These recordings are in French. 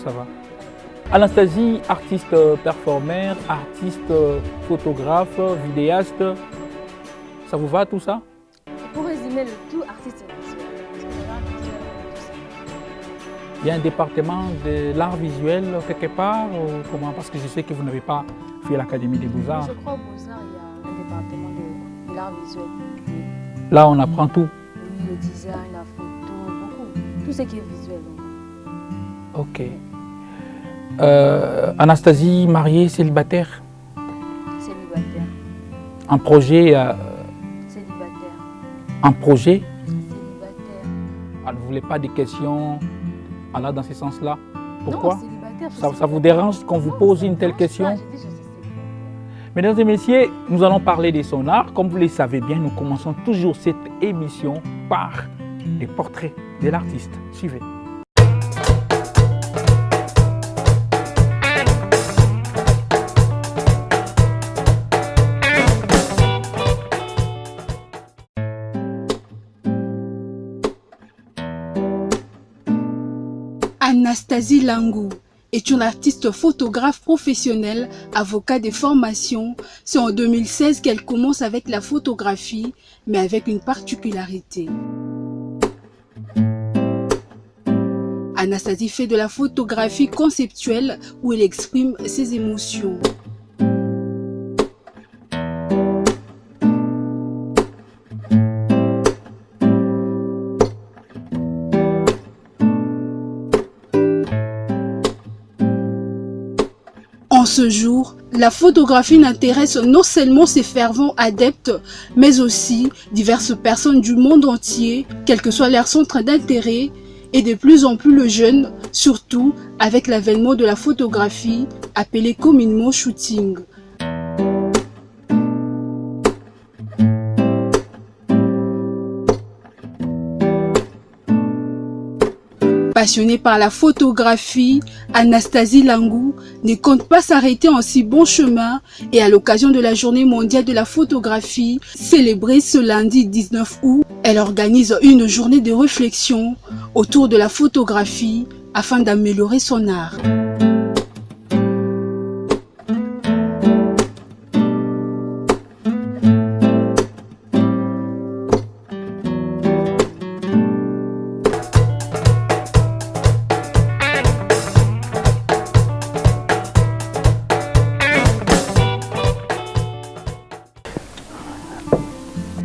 ça va. Anastasie, artiste performeur, artiste photographe, vidéaste, ça vous va tout ça? Pour résumer le tout, artiste visuel. Parce que l'art visuel, tout ça. Il y a un département de l'art visuel quelque part ou comment? Parce que je sais que vous n'avez pas fait l'Académie des Beaux-Arts. Je crois qu'aux Beaux-Arts, il y a un département de l'art visuel. Là, on apprend tout. Oui, le design, la photo, beaucoup. Tout ce qui est visuel. Donc. Ok. Anastasie, mariée, célibataire? Célibataire. Un projet? Célibataire. Un projet? Célibataire. Elle ne voulait pas des questions là, dans ce sens-là. Pourquoi? Non, célibataire. Ça vous dérange qu'on vous pose une telle question? J'ai dit je suis célibataire. Mesdames et messieurs, nous allons parler de son art. Comme vous le savez bien, nous commençons toujours cette émission par les portraits de l'artiste. Suivez. Anastasie Langou est une artiste photographe professionnelle, avocat de formation. C'est en 2016 qu'elle commence avec la photographie, mais avec une particularité. Anastasie fait de la photographie conceptuelle où elle exprime ses émotions. En ce jour, la photographie n'intéresse non seulement ses fervents adeptes, mais aussi diverses personnes du monde entier, quel que soit leur centre d'intérêt, et de plus en plus le jeune, surtout avec l'avènement de la photographie, appelée communément shooting. Passionnée par la photographie, Anastasie Langou ne compte pas s'arrêter en si bon chemin et à l'occasion de la Journée mondiale de la photographie, célébrée ce lundi 19 août, elle organise une journée de réflexion autour de la photographie afin d'améliorer son art.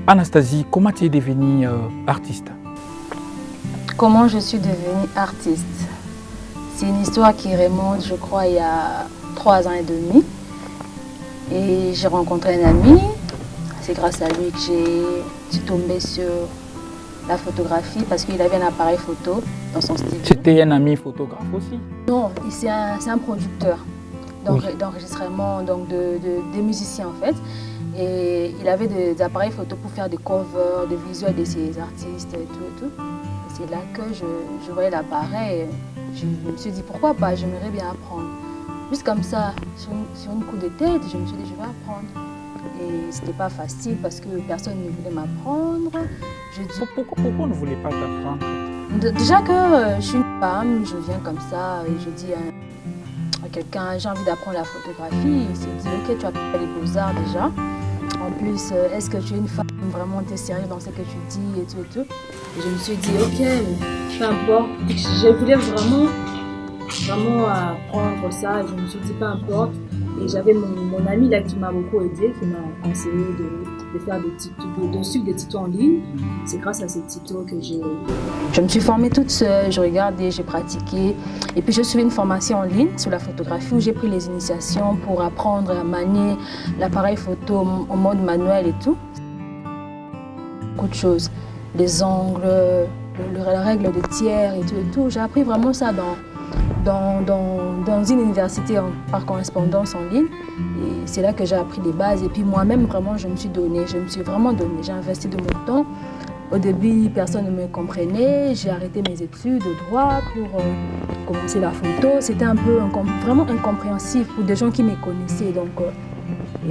Anastasie, comment tu es devenue artiste? Comment je suis devenue artiste? C'est une histoire qui remonte, je crois, il y a 3 ans et demi. Et j'ai rencontré un ami. C'est grâce à lui que j'ai tombé sur la photographie parce qu'il avait un appareil photo dans son studio. C'était un ami photographe aussi? Non, c'est un producteur d'enregistrement, donc des musiciens en fait. Et il avait des appareils photo pour faire des covers, des visuels de ses artistes et tout. Et c'est là que je voyais l'appareil. Je me suis dit pourquoi pas, j'aimerais bien apprendre. Juste comme ça, sur une coup de tête, je me suis dit je vais apprendre. Et c'était pas facile parce que personne ne voulait m'apprendre. Pourquoi on ne voulait pas t'apprendre? Déjà que je suis une femme, je viens comme ça et je dis à quelqu'un j'ai envie d'apprendre la photographie. Il s'est dit ok, tu as fait les beaux-arts déjà. En plus, est-ce que tu es une femme vraiment sérieux dans ce que tu dis et tout. Et je me suis dit, ok, peu importe. Je voulais vraiment apprendre ça. Je me suis dit, peu importe. Et j'avais mon ami là qui m'a beaucoup aidé, qui m'a conseillé de faire de suivre des tutos en ligne. C'est grâce à ces tutos que je me suis formée toute seule, je regardais, j'ai pratiqué. Et puis je suivi une formation en ligne sur la photographie où j'ai pris les initiations pour apprendre à manier l'appareil photo en mode manuel et tout. Beaucoup de choses, les angles, la règle de tiers et tout. J'ai appris vraiment ça dans une université par correspondance en ligne. Et c'est là que j'ai appris les bases. Et puis moi-même, vraiment, je me suis vraiment donnée. J'ai investi de mon temps. Au début, personne ne me comprenait. J'ai arrêté mes études de droit pour commencer la photo. C'était un peu vraiment incompréhensif pour des gens qui me connaissaient. Donc,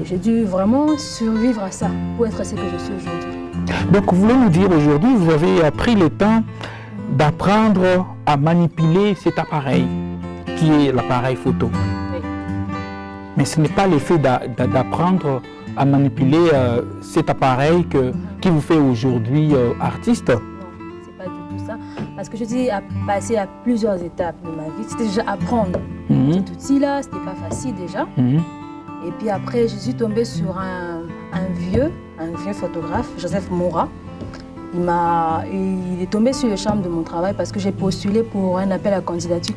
j'ai dû vraiment survivre à ça pour être ce que je suis aujourd'hui. Donc, vous voulez nous dire aujourd'hui, vous avez pris le temps d'apprendre à manipuler cet appareil. qui est l'appareil photo. Oui. Mais ce n'est pas l'effet d'apprendre à manipuler cet appareil qui vous fait aujourd'hui artiste. Non, c'est pas du tout ça. Parce que je dis à passer à plusieurs étapes de ma vie. C'était déjà apprendre cet outil-là, c'était pas facile déjà. Et puis après, je suis tombée sur un vieux photographe, Joseph Moura. Il est tombé sur le charme de mon travail parce que j'ai postulé pour un appel à candidature.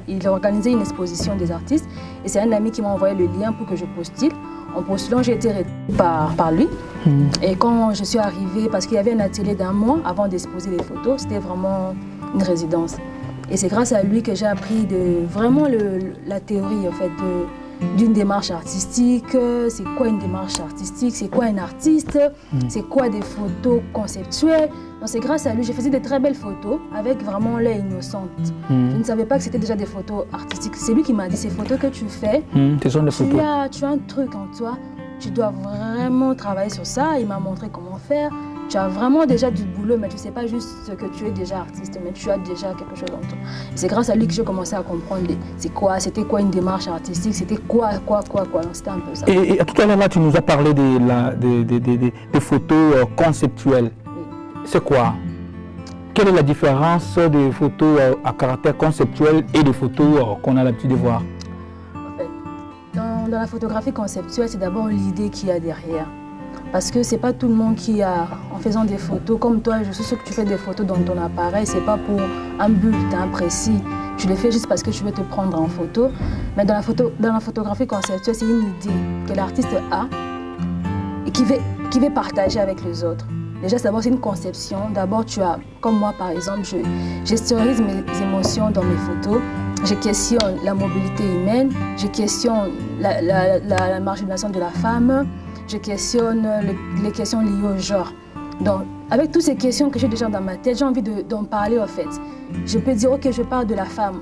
Il a organisé une exposition des artistes et c'est un ami qui m'a envoyé le lien pour que je postule. En postulant, j'ai été retenue par lui. Et quand je suis arrivée, parce qu'il y avait un atelier d'1 mois avant d'exposer les photos, c'était vraiment une résidence. Et c'est grâce à lui que j'ai appris vraiment la théorie en fait, d'une démarche artistique. C'est quoi une démarche artistique? C'est quoi un artiste? C'est quoi des photos conceptuelles? Donc c'est grâce à lui, je faisais de très belles photos avec vraiment l'œil innocente. Je ne savais pas que c'était déjà des photos artistiques. C'est lui qui m'a dit, ces photos que tu fais, ce sont des photos. Tu as un truc en toi, tu dois vraiment travailler sur ça. Il m'a montré comment faire. Tu as vraiment déjà du boulot, mais tu ne sais pas juste que tu es déjà artiste, mais tu as déjà quelque chose en toi. C'est grâce à lui que j'ai commencé à comprendre c'était quoi une démarche artistique, c'était quoi. C'était un peu ça. Et tout à l'heure, tu nous as parlé des photos conceptuelles. Oui. C'est quoi? Quelle est la différence des photos à caractère conceptuel et des photos qu'on a l'habitude de voir? En fait, dans la photographie conceptuelle, c'est d'abord l'idée qu'il y a derrière. Parce que c'est pas tout le monde qui a, en faisant des photos, comme toi, je suis sûre que tu fais des photos dans ton appareil, c'est pas pour un but précis. Tu les fais juste parce que tu veux te prendre en photo. Mais dans la photographie conceptuelle, c'est une idée que l'artiste a et qui veut partager avec les autres. Déjà, d'abord, c'est une conception. D'abord, tu as, comme moi par exemple, je gestualise mes émotions dans mes photos. Je questionne la mobilité humaine, je questionne la marginalisation de la femme. Je questionne les questions liées au genre. Donc, avec toutes ces questions que j'ai déjà dans ma tête, j'ai envie d'en parler en fait. Je peux dire, ok, je parle de la femme.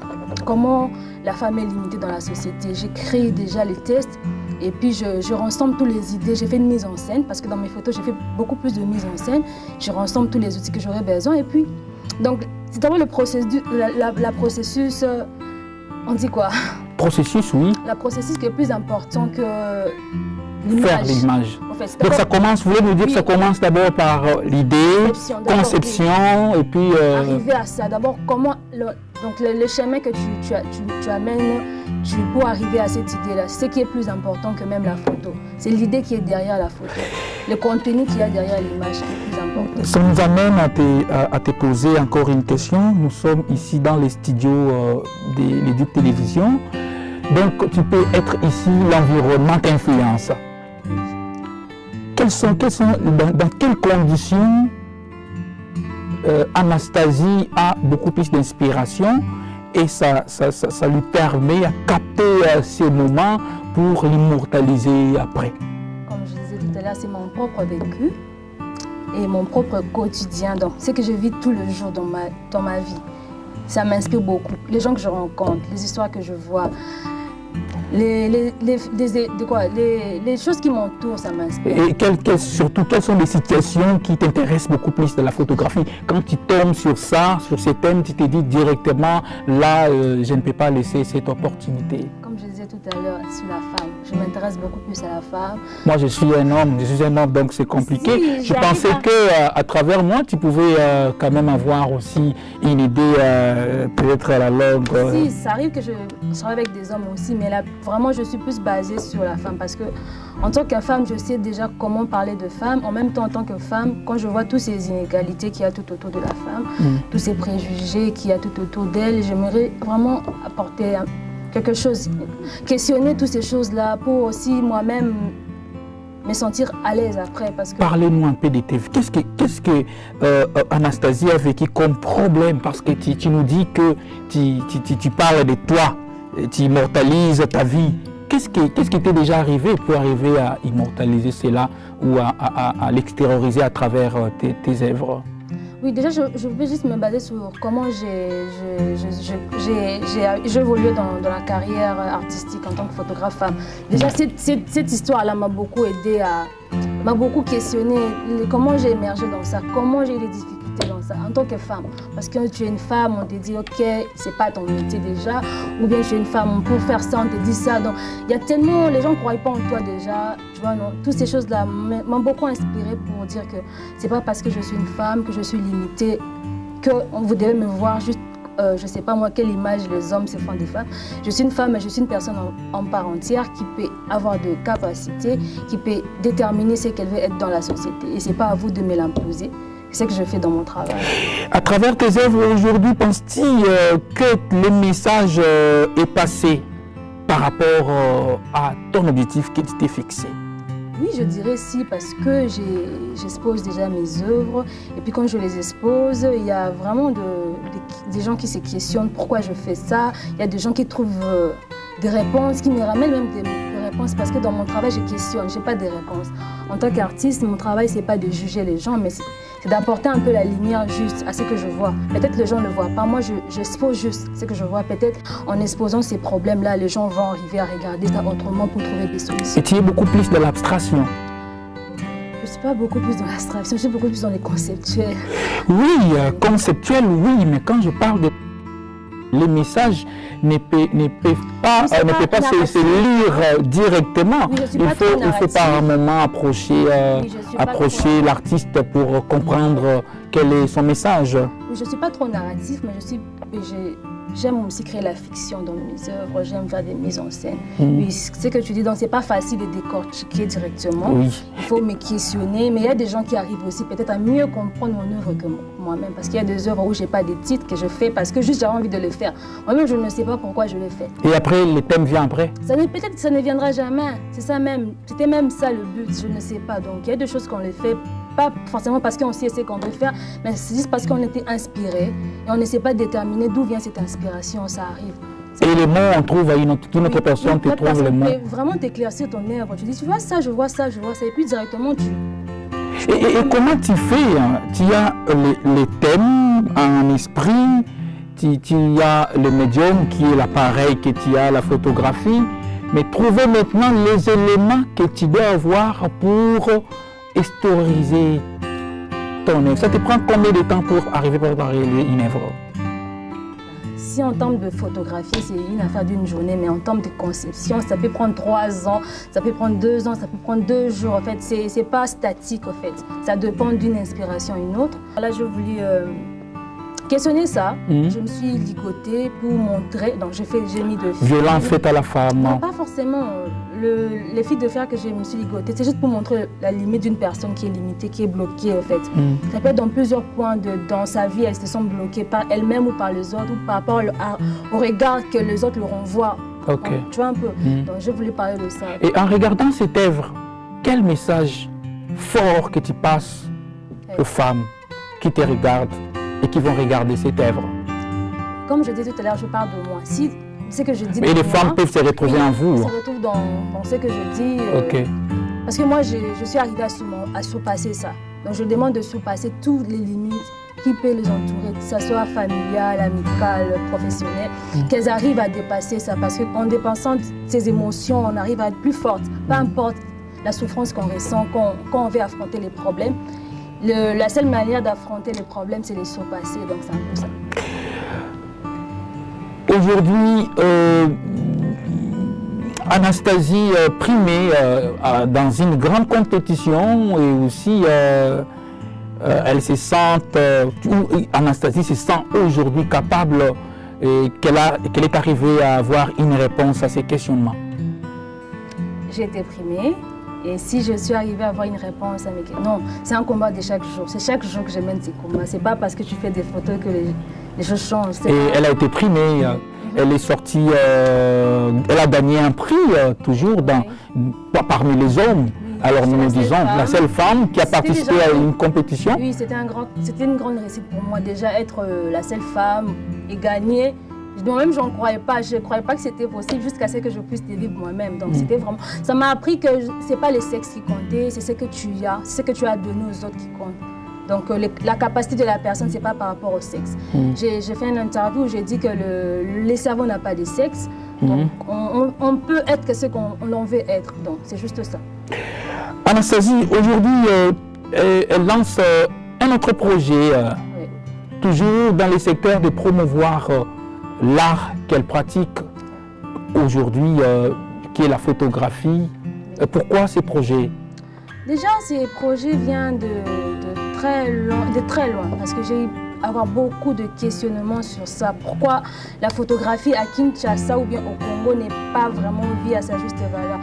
Comment la femme est limitée dans la société. J'écris déjà les tests et puis je rassemble toutes les idées. J'ai fait une mise en scène parce que dans mes photos, j'ai fait beaucoup plus de mise en scène. Je rassemble tous les outils que j'aurais besoin et puis, donc, c'est d'abord le processus, la processus, on dit quoi? Processus, oui. Le processus qui est plus important que faire l'image. En fait, donc ça commence, vous voulez nous dire que ça commence d'abord par l'idée, conception, et puis... Arriver à ça, d'abord comment, donc le chemin que tu amènes pour arriver à cette idée-là, c'est ce qui est plus important que même la photo. C'est l'idée qui est derrière la photo, le contenu qu'il y a derrière l'image qui est plus important. Ça nous amène à te poser encore une question. Nous sommes ici dans les studios de l'Éduc Télévision. Donc tu peux être ici, l'environnement t'influence. Dans quelles conditions Anastasie a beaucoup plus d'inspiration et ça lui permet à capter ces moments pour l'immortaliser après? Comme je disais tout à l'heure, c'est mon propre vécu et mon propre quotidien, donc ce que je vis tous les jours dans ma vie. Ça m'inspire beaucoup. Les gens que je rencontre, les histoires que je vois, les choses qui m'entourent, ça m'inspire. Et surtout, quelles sont les situations qui t'intéressent beaucoup plus de la photographie? Quand tu tombes sur ça, sur ces thèmes, tu te dis directement, là, je ne peux pas laisser cette opportunité. Comme je disais tout à l'heure, sur la femme, je m'intéresse beaucoup plus à la femme. Moi, je suis un homme, donc c'est compliqué. Si, je pensais qu'à travers moi, tu pouvais quand même avoir aussi une idée, peut-être à la longue. Si, ça arrive que je travaille avec des hommes aussi, mais là, vraiment, je suis plus basée sur la femme parce que, en tant que femme, je sais déjà comment parler de femme. En même temps, en tant que femme, quand je vois toutes ces inégalités qu'il y a tout autour de la femme, tous ces préjugés qu'il y a tout autour d'elle, j'aimerais vraiment apporter quelque chose, questionner toutes ces choses-là pour aussi moi-même me sentir à l'aise après. Parlez-nous un peu de tes vies. Qu'est-ce que Anastasie a vécu comme problème? Parce que tu nous dis que tu parles de toi, tu immortalises ta vie. Qu'est-ce qui t'est déjà arrivé pour arriver à immortaliser cela ou à l'extérioriser à travers tes œuvres? Oui, déjà, je veux juste me baser sur comment j'ai évolué dans la carrière artistique en tant que photographe femme. Déjà, cette histoire-là m'a beaucoup aidé m'a beaucoup questionné comment j'ai émergé dans ça, comment j'ai eu des difficultés dans ça en tant que femme. Parce que tu es une femme, on te dit ok, c'est pas ton métier déjà, ou bien tu es une femme, on peut faire ça, on te dit ça. Donc il y a tellement, les gens ne croient pas en toi déjà, tu vois, non. Toutes ces choses-là m'ont beaucoup inspirée pour dire que c'est pas parce que je suis une femme que je suis limitée, que vous devez me voir juste. Je ne sais pas moi quelle image les hommes se font des femmes. Je suis une femme, mais je suis une personne en part entière qui peut avoir de capacités, qui peut déterminer ce qu'elle veut être dans la société. Et ce n'est pas à vous de me l'imposer. C'est ce que je fais dans mon travail. À travers tes œuvres aujourd'hui, penses-tu que le message est passé par rapport à ton objectif que tu t'es fixé? Oui, je dirais si, parce que j'expose déjà mes œuvres. Et puis quand je les expose, il y a vraiment des gens qui se questionnent pourquoi je fais ça. Il y a des gens qui trouvent des réponses, qui me ramènent même des réponses. Parce que dans mon travail, je questionne, je n'ai pas de réponses. En tant qu'artiste, mon travail, ce n'est pas de juger les gens, mais c'est d'apporter un peu la lumière juste à ce que je vois. Peut-être les gens ne le voient pas. Moi, j'expose juste ce que je vois. Peut-être en exposant ces problèmes-là, les gens vont arriver à regarder ça autrement pour trouver des solutions. Et tu es beaucoup plus dans l'abstraction? Je ne suis pas beaucoup plus dans l'abstraction, je suis beaucoup plus dans les conceptuels. Oui, conceptuel, oui, mais quand je parle de... Les messages ne peuvent pas se lire directement. Oui, il faut par un moment approcher l'artiste pour comprendre quel est son message. Oui, je ne suis pas trop narratif, mais j'aime aussi créer la fiction dans mes œuvres, j'aime faire des mises en scène. Oui, ce que tu dis, donc c'est pas facile de décortiquer directement. Oui. Il faut me questionner, mais il y a des gens qui arrivent aussi peut-être à mieux comprendre mon œuvre que moi-même. Parce qu'il y a des œuvres où je n'ai pas des titres que je fais parce que juste j'avais envie de le faire. Moi-même, je ne sais pas pourquoi je le fais. Et après, le thème vient après? Peut-être que ça ne viendra jamais. C'est ça même. C'était même ça le but, je ne sais pas. Donc il y a des choses qu'on les fait. Pas forcément parce qu'on sait ce qu'on veut faire, mais c'est juste parce qu'on était inspiré et on ne sait pas déterminer d'où vient cette inspiration, ça arrive. Et les mots, on trouve à une autre personne, tu trouves les mots. Vraiment t'éclaircir ton œuvre. Tu dis, tu vois ça, je vois ça, je vois ça, et puis directement tu... Et comment tu fais? Tu as les thèmes en esprit, tu as le médium qui est l'appareil que tu as, la photographie, mais trouver maintenant les éléments que tu dois avoir pour historiser ton œuvre. Ça te prend combien de temps pour arriver à préparer une œuvre? Si en termes de photographie, c'est une affaire d'une journée, mais en termes de conception, ça peut prendre 3 ans, ça peut prendre 2 ans, ça peut prendre 2 jours. En fait, c'est pas statique, en fait. Ça dépend d'une inspiration à une autre. Là, je voulais questionner ça. Je me suis ligotée pour montrer. Donc, j'ai mis de... Violence faite à la femme. Non, pas forcément. Les fils de fer que je me suis ligotée, c'est juste pour montrer la limite d'une personne qui est limitée, qui est bloquée, en fait. Ça peut être dans plusieurs points dans sa vie, elles se sont bloquées par elle-même ou par les autres, ou par rapport au regard que les autres leur renvoient. Okay. Donc, tu vois un peu. Donc, je voulais parler de ça. Et en regardant cette œuvre, quel message fort que tu passes aux femmes qui te regardent et qui vont regarder cette œuvre? Comme je disais tout à l'heure, je parle de moi. Si ce que je dis... Et les femmes peuvent se retrouver en vous. Elles se retrouvent dans ce que je dis. Parce que moi, je suis arrivée à surpasser ça. Donc, je demande de surpasser toutes les limites qui peuvent les entourer, que ce soit familiale, amicale, professionnelle, qu'elles arrivent à dépasser ça. Parce qu'en dépassant ces émotions, on arrive à être plus forte. Peu importe la souffrance qu'on ressent quand on veut affronter les problèmes. La seule manière d'affronter les problèmes, c'est de les surpasser. Donc, c'est un peu ça. Aujourd'hui, Anastasie primée dans une grande compétition et aussi elle se sent, Anastasie se sent aujourd'hui capable qu'elle est arrivée à avoir une réponse à ces questionnements. J'ai été primée. Et si je suis arrivée à avoir une réponse à mes questions, non, c'est un combat de chaque jour. C'est chaque jour que je mène ces combats. C'est pas parce que tu fais des photos que les choses changent. Et elle a été primée. Elle est sortie, elle a gagné un prix toujours parmi les hommes. Alors nous disons, la seule femme qui a participé à une compétition. Oui, c'était une grande réussite pour moi déjà être la seule femme et gagner. Moi-même, je ne croyais pas. Je ne croyais pas que c'était possible jusqu'à ce que je puisse te dire moi-même. Donc, c'était vraiment... Ça m'a appris que ce n'est pas les sexes qui comptaient, c'est ce que tu as, c'est ce que tu as donné aux autres qui compte. Donc, la capacité de la personne, ce n'est pas par rapport au sexe. J'ai fait une interview où j'ai dit que le cerveau n'a pas de sexe. Donc, on peut être que ce qu'on veut être. Donc, c'est juste ça. Anastasie, aujourd'hui, elle lance un autre projet, Oui. toujours dans le secteur de promouvoir l'art qu'elle pratique aujourd'hui, qui est la photographie. Pourquoi ces projets? Déjà, ces projets viennent de très loin, parce que j'ai avoir beaucoup de questionnements sur ça. Pourquoi la photographie à Kinshasa ou bien au Congo n'est pas vraiment vue à sa juste valeur?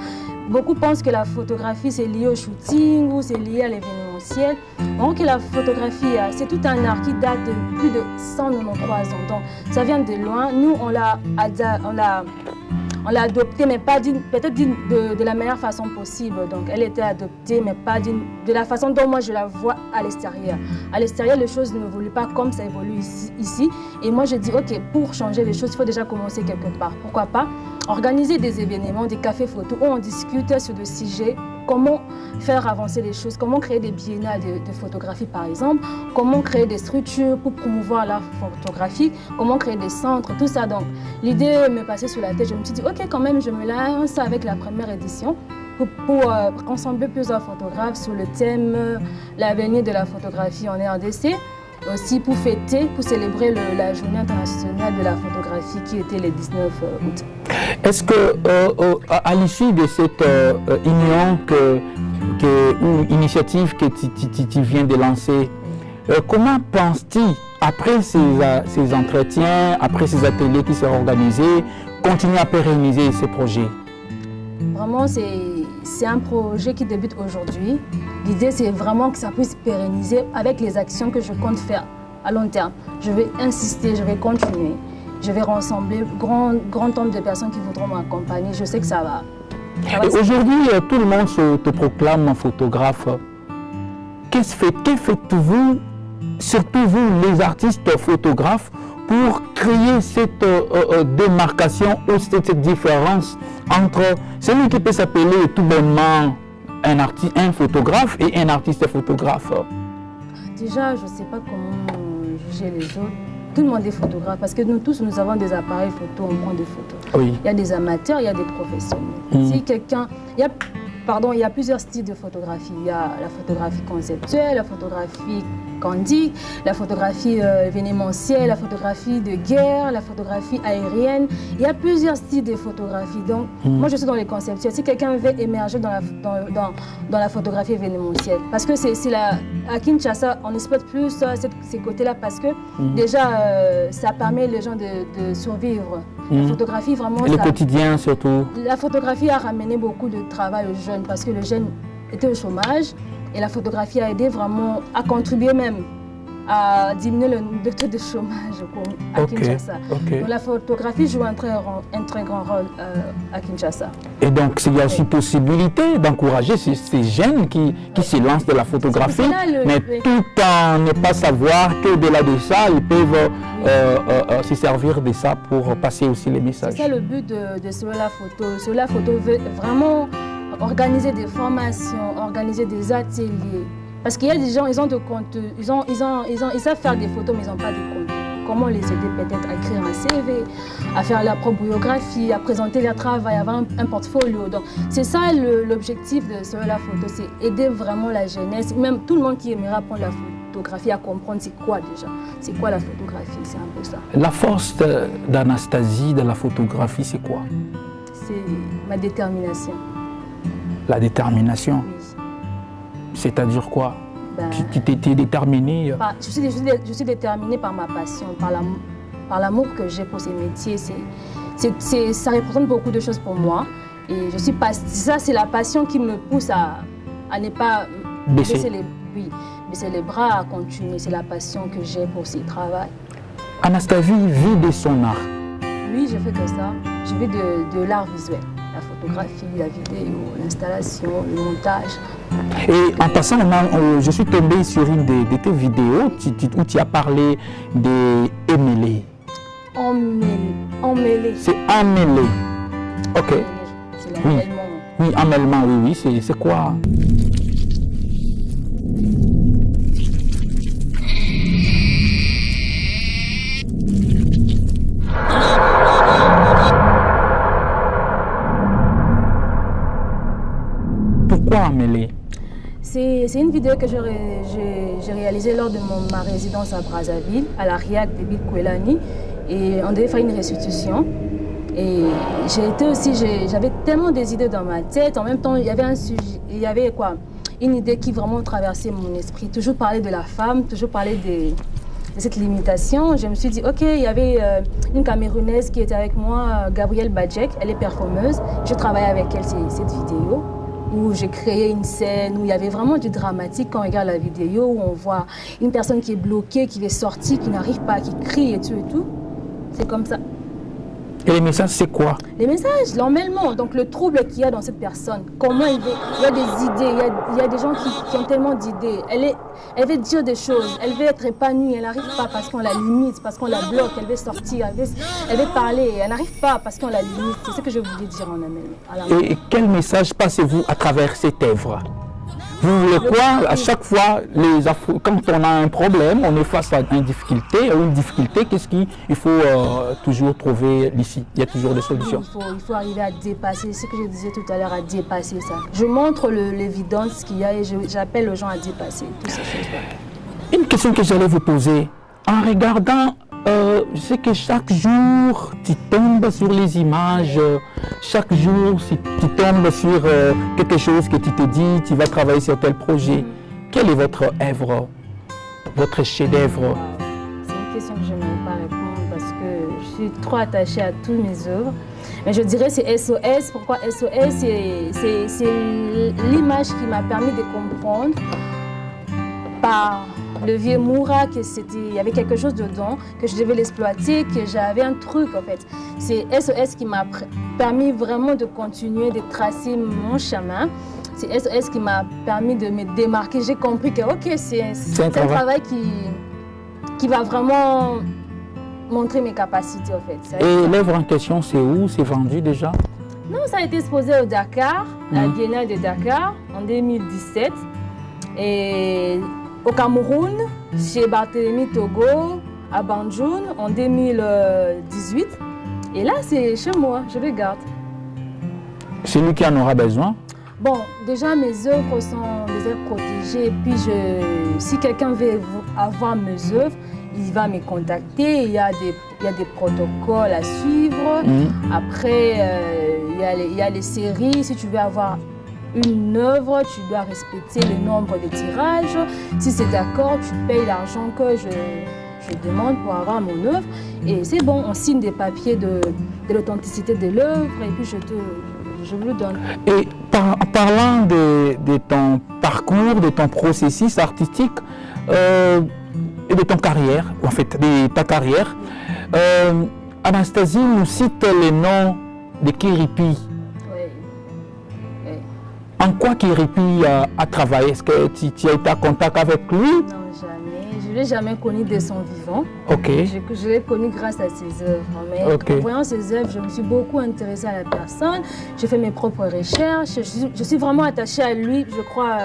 Beaucoup pensent que la photographie c'est lié au shooting ou c'est lié à l'événementiel. Donc la photographie, c'est tout un art qui date de plus de 193 ans. Donc ça vient de loin. Nous, on l'a adoptée, mais pas peut-être de la meilleure façon possible. Donc elle était adoptée, mais pas de la façon dont moi je la vois à l'extérieur. À l'extérieur, les choses n'évoluent pas comme ça évolue ici. Et moi je dis, ok, pour changer les choses, il faut déjà commencer quelque part. Pourquoi pas organiser des événements, des cafés photos où on discute sur des sujets, comment faire avancer les choses, comment créer des biennales de photographie par exemple, comment créer des structures pour promouvoir l'art photographique, comment créer des centres, tout ça. Donc l'idée me passait sur la tête, je me suis dit ok, quand même je me lance avec la première édition pour rassembler plusieurs photographes sur le thème l'avenir de la photographie en RDC. Aussi pour fêter, pour célébrer la journée internationale de la photographie qui était le 19 août. Est-ce que à l'issue de cette union ou initiative que tu viens de lancer, comment penses-tu, après ces entretiens, après ces ateliers qui seront organisés, continuer à pérenniser ces projets? Vraiment, c'est un projet qui débute aujourd'hui. L'idée, c'est vraiment que ça puisse pérenniser avec les actions que je compte faire à long terme. Je vais insister, je vais continuer. Je vais rassembler grand nombre de personnes qui voudront m'accompagner. Je sais que ça va. Aujourd'hui, tout le monde te proclame photographe. Que faites-vous, surtout vous, les artistes photographes, pour créer cette démarcation ou cette différence entre celui qui peut s'appeler tout bonnement un photographe et un artiste photographe? Déjà, je ne sais pas comment juger les autres. Tout le monde est photographe parce que nous tous, nous avons des appareils photo, on prend des photos. Oui. Il y a des amateurs, il y a des professionnels. Si quelqu'un... il y a plusieurs styles de photographie. Il y a la photographie conceptuelle, la photographie candique, la photographie événementielle, la photographie de guerre, la photographie aérienne. Il y a plusieurs styles de photographie. Donc, moi, je suis dans les conceptuels. Si quelqu'un veut émerger dans la photographie événementielle, parce que à Kinshasa, on exploite plus ces côtés-là parce que déjà, ça permet les gens de survivre. La photographie, vraiment... Et le quotidien, surtout. La photographie a ramené beaucoup de travail aux jeunes parce que les jeunes étaient au chômage et la photographie a aidé vraiment à contribuer même à diminuer le taux de chômage à Kinshasa. Donc la photographie joue un très grand rôle à Kinshasa. Et donc il y a aussi possibilité d'encourager ces jeunes qui se lancent de la photographie, mais tout en ne pas savoir qu'au-delà de ça, ils peuvent se servir de ça pour passer aussi les messages. C'est ça le but de Sola Photo. Sola Photo veut vraiment organiser des formations, organiser des ateliers. Parce qu'il y a des gens, ils ont de compte, ils savent faire des photos, mais ils n'ont pas de compte. Comment les aider peut-être à écrire un CV, à faire leur propre biographie, à présenter leur travail, à avoir un portfolio. Donc c'est ça l'objectif de Sola Photo, c'est aider vraiment la jeunesse, même tout le monde qui aimerait apprendre la photographie, à comprendre c'est quoi déjà, c'est quoi la photographie, c'est un peu ça. La force d'Anastasie dans la photographie, c'est quoi? C'est ma détermination. La détermination? Oui. C'est-à-dire quoi? Tu t'es déterminée? Je suis déterminée par ma passion, par l'amour que j'ai pour ces métiers. Ça représente beaucoup de choses pour moi. Et ça, c'est la passion qui me pousse à ne pas baisser les bras, à continuer. C'est la passion que j'ai pour ce travail. Anastasie vit de son art? Oui, je fais que ça. Je vis de l'art visuel. La photographie, la vidéo, l'installation, le montage. Et en passant, je suis tombé sur une de tes vidéos où tu as parlé de Emmêlé. Emmêlé. C'est emmêlé. Ok. C'est l'emmêlement. Oui, emmêlement, oui. C'est quoi? Pourquoi emmêlé? c'est une vidéo que j'ai réalisée lors de ma résidence à Brazzaville, à la RIAC de Bikwelani. Et on devait faire une restitution. Et j'avais tellement des idées dans ma tête. En même temps, il y avait un sujet, il y avait quoi, une idée qui vraiment traversait mon esprit. Toujours parler de la femme, toujours parler de cette limitation. Je me suis dit, ok, il y avait une Camerounaise qui était avec moi, Gabrielle Badjek, elle est performeuse. Je travaillais avec elle cette vidéo où j'ai créé une scène où il y avait vraiment du dramatique quand on regarde la vidéo, où on voit une personne qui est bloquée, qui est sortie, qui n'arrive pas, qui crie et tout. C'est comme ça. Et les messages, c'est quoi? Les messages, l'emmêlement, donc le trouble qu'il y a dans cette personne. Comment il y a des idées, il y a des gens qui ont tellement d'idées. Elle veut dire des choses, elle veut être épanouie, elle n'arrive pas parce qu'on la limite, parce qu'on la bloque, elle veut sortir, elle veut parler, elle n'arrive pas parce qu'on la limite. C'est ce que je voulais dire en emmêlement. Et quel message passez-vous à travers cette œuvre? Vous voulez quoi? À chaque fois, quand on a un problème, on est face à une difficulté, qu'est-ce qu'il faut toujours trouver ici? Il y a toujours des solutions. Il faut arriver à dépasser, ce que je disais tout à l'heure, à dépasser ça. Je montre l'évidence qu'il y a et j'appelle les gens à dépasser toutes ces choses-là. Une question que j'allais vous poser, en regardant, je sais que chaque jour, tu tombes sur les images, chaque jour, tu tombes sur quelque chose que tu te dis, tu vas travailler sur tel projet. Quelle est votre œuvre, votre chef-d'œuvre? C'est une question que je n'aime pas répondre parce que je suis trop attachée à toutes mes œuvres. Mais je dirais c'est SOS. Pourquoi SOS? C'est l'image qui m'a permis de comprendre par le vieux Moura, il y avait quelque chose dedans, que je devais l'exploiter, que j'avais un truc en fait. C'est SOS qui m'a permis vraiment de continuer, de tracer mon chemin. C'est SOS qui m'a permis de me démarquer. J'ai compris que ok, c'est un travail qui va vraiment montrer mes capacités en fait. Et l'œuvre en question, c'est où? C'est vendu déjà? Non, ça a été exposé au Dakar, à la Biennale de Dakar, en 2017. Et au Cameroun, chez Barthélemy Togo, à Banjoun, en 2018. Et là, c'est chez moi, je le garde. C'est lui qui en aura besoin? Bon, déjà, mes œuvres sont des œuvres protégées. Et puis, si quelqu'un veut avoir mes œuvres, il va me contacter. Il y a des protocoles à suivre. Après, il y a les séries. Si tu veux avoir une œuvre, tu dois respecter le nombre de tirages. Si c'est d'accord, tu payes l'argent que je demande pour avoir mon œuvre. Et c'est bon, on signe des papiers de l'authenticité de l'œuvre et puis je vous le donne. Et en parlant de ton parcours, de ton processus artistique et de ton carrière, en fait, de ta carrière, Anastasie nous cite les noms de Kiripi. En quoi Kiripi a travaillé? Est-ce que tu as été en contact avec lui? Non, jamais. Je ne l'ai jamais connu de son vivant. Ok. Je l'ai connu grâce à ses œuvres. Mais en voyant ses œuvres, je me suis beaucoup intéressée à la personne. J'ai fait mes propres recherches. Je suis vraiment attachée à lui, je crois,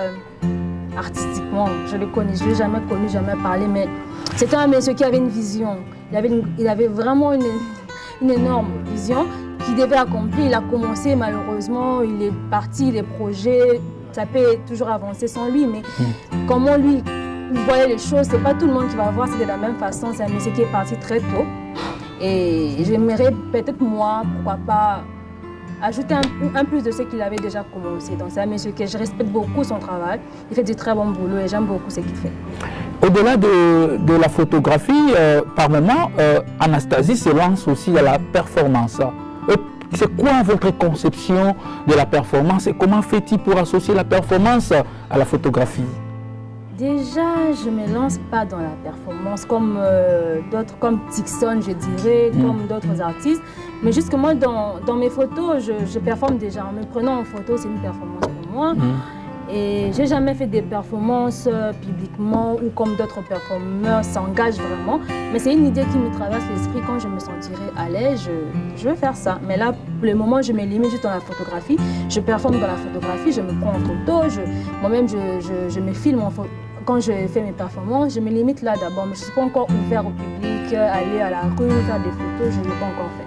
artistiquement. Je le connais. Je ne l'ai jamais connu, jamais parlé. Mais c'était un monsieur qui avait une vision. Il avait vraiment une énorme vision qu'il devait accomplir. Il a commencé, malheureusement, il est parti, les projets, ça peut toujours avancer sans lui, mais comment lui voyait les choses, c'est pas tout le monde qui va voir, c'est de la même façon, c'est un monsieur qui est parti très tôt. Et j'aimerais peut-être moi, pourquoi pas, ajouter un plus de ce qu'il avait déjà commencé. Donc c'est un monsieur que je respecte beaucoup son travail, il fait du très bon boulot et j'aime beaucoup ce qu'il fait. Au-delà de la photographie, par moment, Anastasie se lance aussi à la performance. C'est quoi votre conception de la performance et comment fait-il pour associer la performance à la photographie? Déjà, je ne me lance pas dans la performance comme d'autres, comme Tixon, je dirais, comme d'autres artistes. Mais juste que moi, dans mes photos, je performe déjà. En me prenant en photo, c'est une performance pour moi. Et je n'ai jamais fait des performances publiquement ou comme d'autres performeurs s'engagent vraiment. Mais c'est une idée qui me traverse l'esprit. Quand je me sentirai à l'aise, je vais faire ça. Mais là, pour le moment, je me limite juste dans la photographie. Je performe dans la photographie, je me prends en photo. Moi-même, je me filme en photo. Quand je fais mes performances, je me limite là d'abord. Mais je ne suis pas encore ouvert au public, aller à la rue, faire des photos, je ne l'ai pas encore fait.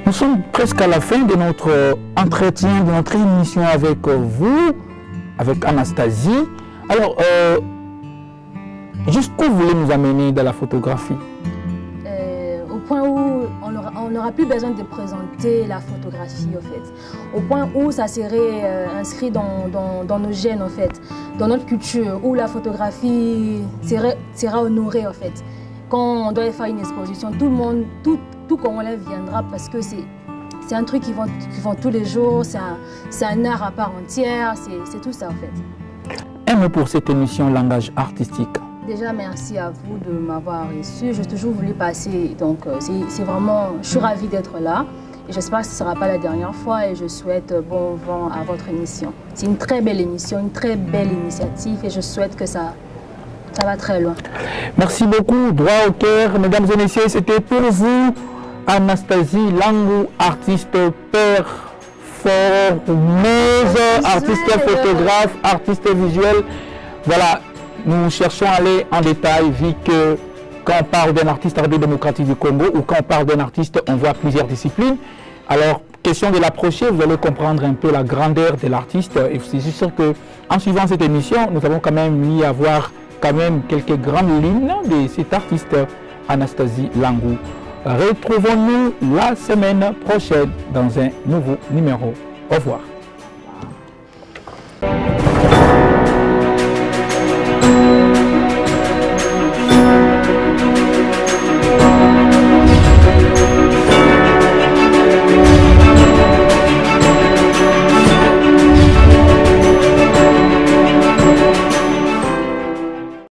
Nous sommes presque à la fin de notre entretien, de notre émission avec vous, avec Anastasie. Alors, jusqu'où vous voulez nous amener dans la photographie? Au point où on n'aura plus besoin de présenter la photographie, en fait. Au point où ça serait inscrit dans nos gènes, en fait, dans notre culture, où la photographie sera honorée, en fait. Quand on doit faire une exposition, tout le monde, tout Congolais viendra parce que c'est un truc qu'ils font tous les jours, c'est un art à part entière, c'est tout ça, en fait. Un mot pour cette émission Langage artistique. Déjà, merci à vous de m'avoir reçu. J'ai toujours voulu passer, donc c'est vraiment, je suis ravie d'être là. Et j'espère que ce ne sera pas la dernière fois et je souhaite bon vent à votre émission. C'est une très belle émission, une très belle initiative et je souhaite que ça va très loin. Merci beaucoup, droit au cœur. Mesdames et messieurs, c'était pour vous, Anastasie Langou, artiste performeuse, artiste photographe, artiste visuel. Voilà. Nous cherchons à aller en détail, vu que quand on parle d'un artiste République démocratique du Congo ou quand on parle d'un artiste, on voit plusieurs disciplines. Alors, question de l'approcher, vous allez comprendre un peu la grandeur de l'artiste. Et c'est sûr qu'en suivant cette émission, nous avons quand même mis à voir quand même quelques grandes lignes de cet artiste Anastasie Langou. Retrouvons-nous la semaine prochaine dans un nouveau numéro. Au revoir.